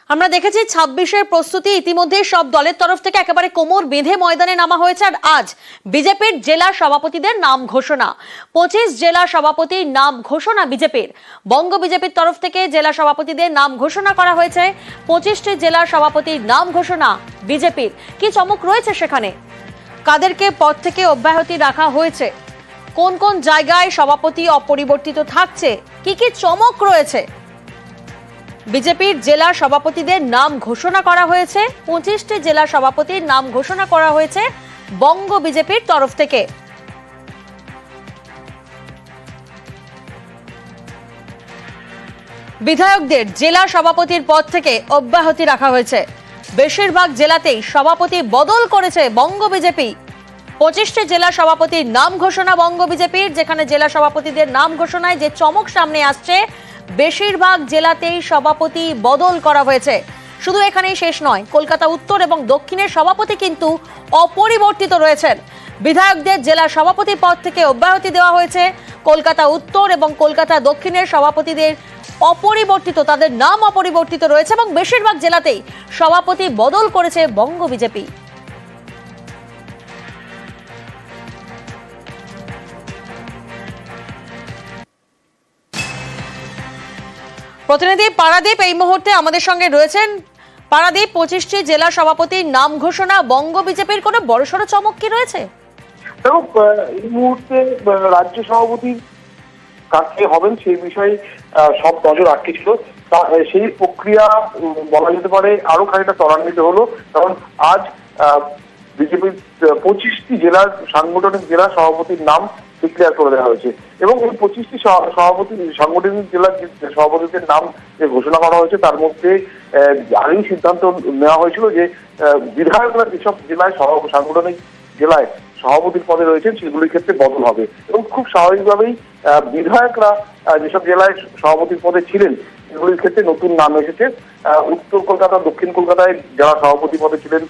আমরা দেখেছি ২৬-এর প্রস্তুতি ইতিমধ্যে সব দলের তরফ থেকে একেবারে কোমর বেঁধে ময়দানে নামা হয়েছে। আর আজ বিজেপির জেলা সভাপতিদের নাম ঘোষণা, ২৫ জেলা সভাপতির নাম ঘোষণা বিজেপির। বঙ্গ বিজেপির তরফ থেকে জেলা সভাপতিদের নাম ঘোষণা করা হয়েছে। ২৫টি জেলা সভাপতির নাম ঘোষণা বিজেপির। কি চমক রয়েছে সেখানে, কাদেরকে পদ থেকে অব্যাহতি রাখা হয়েছে, কোন কোন জায়গায় সভাপতি অপরিবর্তিত থাকছে, কি কি চমক রয়েছে। বিজেপির জেলা সভাপতিদের নাম ঘোষণা করা হয়েছে, ২৫টি জেলা সভাপতির নাম ঘোষণা করা হয়েছে বঙ্গ বিজেপির তরফ থেকে। বিধায়কদের জেলা সভাপতির পদ থেকে অব্যাহতি রাখা হয়েছে। বেশিরভাগ জেলাতেই সভাপতি বদল করেছে বঙ্গ বিজেপি। ২৫টি জেলা সভাপতির নাম ঘোষণা বঙ্গ বিজেপির, যেখানে জেলা সভাপতিদের নাম ঘোষণায় যে চমক সামনে আসছে, বেশিরভাগ জেলাতেই সভাপতি বদল করা হয়েছে। শুধু এখানেই শেষ নয়, কলকাতা উত্তর এবং দক্ষিণের সভাপতি কিন্তু অপরিবর্তিত রয়েছেন। বিধায়কদের জেলা সভাপতি পদ থেকে অব্যাহতি দেওয়া হয়েছে। কলকাতা উত্তর এবং কলকাতা দক্ষিণের সভাপতিদের অপরিবর্তিত, তাদের নাম অপরিবর্তিত রয়েছে এবং বেশিরভাগ জেলাতেই সভাপতি বদল করেছে বঙ্গ বিজেপি। প্রতিনিধি পারাদীপ এই মুহূর্তে আমাদের সঙ্গে রয়েছেন। পারাদীপ, ২৫টি জেলা সভাপতির নাম ঘোষণা বঙ্গ বিজেপির, কোনো বড়সড় চমক কি রয়েছে? এই মুহূর্তে রাজ্য সভাপতি কাকে হবেন সেই বিষয়ে সব নজর আটকে ছিল। সেই প্রক্রিয়া বলা যেতে পারে আরো খানিকটা ত্বরান্বিত হলো, কারণ আজ বিজেপির ২৫টি জেলার সাংগঠনিক জেলা সভাপতির নাম ডিক্লেয়ার করে দেওয়া হয়েছে এবং এই ২৫টি সাংগঠনিক জেলার সভাপতিদের নাম যে ঘোষণা করা হয়েছে তার মধ্যে আগেই সিদ্ধান্ত নেওয়া হয়েছিল যে বিধায়করা যেসব জেলায় সাংগঠনিক জেলায় সভাপতির পদে রয়েছেন সেগুলির ক্ষেত্রে বদল হবে এবং খুব স্বাভাবিকভাবেই বিধায়করা যেসব জেলায় সভাপতির পদে ছিলেন সেগুলির ক্ষেত্রে নতুন নাম এসেছে। উত্তর কলকাতা, দক্ষিণ কলকাতায় যারা সভাপতি পদে ছিলেন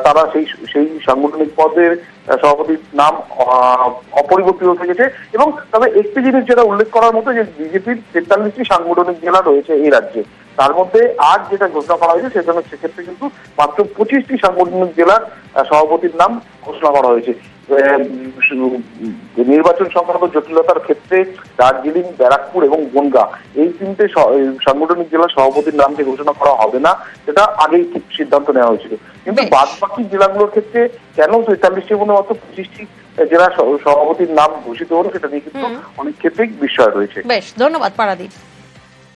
তারা সেই সাংগঠনিক পদের সভাপতির নাম অপরিবর্তিত থেকেছে। এবং তবে একটি জিনিস যেটা উল্লেখ করার মতো, যে বিজেপির ৪৩টি সাংগঠনিক জেলা রয়েছে এই রাজ্যে, তার মধ্যে আজ যেটা ঘোষণা করা হয়েছে সেক্ষেত্রে কিন্তু মাত্র ২৫টি সাংগঠনিক জেলার সভাপতির নাম ঘোষণা করা হয়েছে। নির্বাচন সংক্রান্ত জটিলতার ক্ষেত্রে দার্জিলিং, ব্যারাকপুর এবং বনগাঁ এই তিনটে সাংগঠনিক জেলার সভাপতির নাম যে ঘোষণা করা হবে না সেটা আগেই সিদ্ধান্ত নেওয়া হয়েছিল। কিন্তু বাদ বাকি জেলাগুলোর ক্ষেত্রে কেন ৪৩টির মধ্যে মাত্র ২৫টি জেলা সভাপতির নাম ঘোষিত হলো সেটা নিয়ে কিন্তু অনেক ক্ষেত্রেই বিস্ময় রয়েছে। বেশ, ধন্যবাদ পারাদীপ।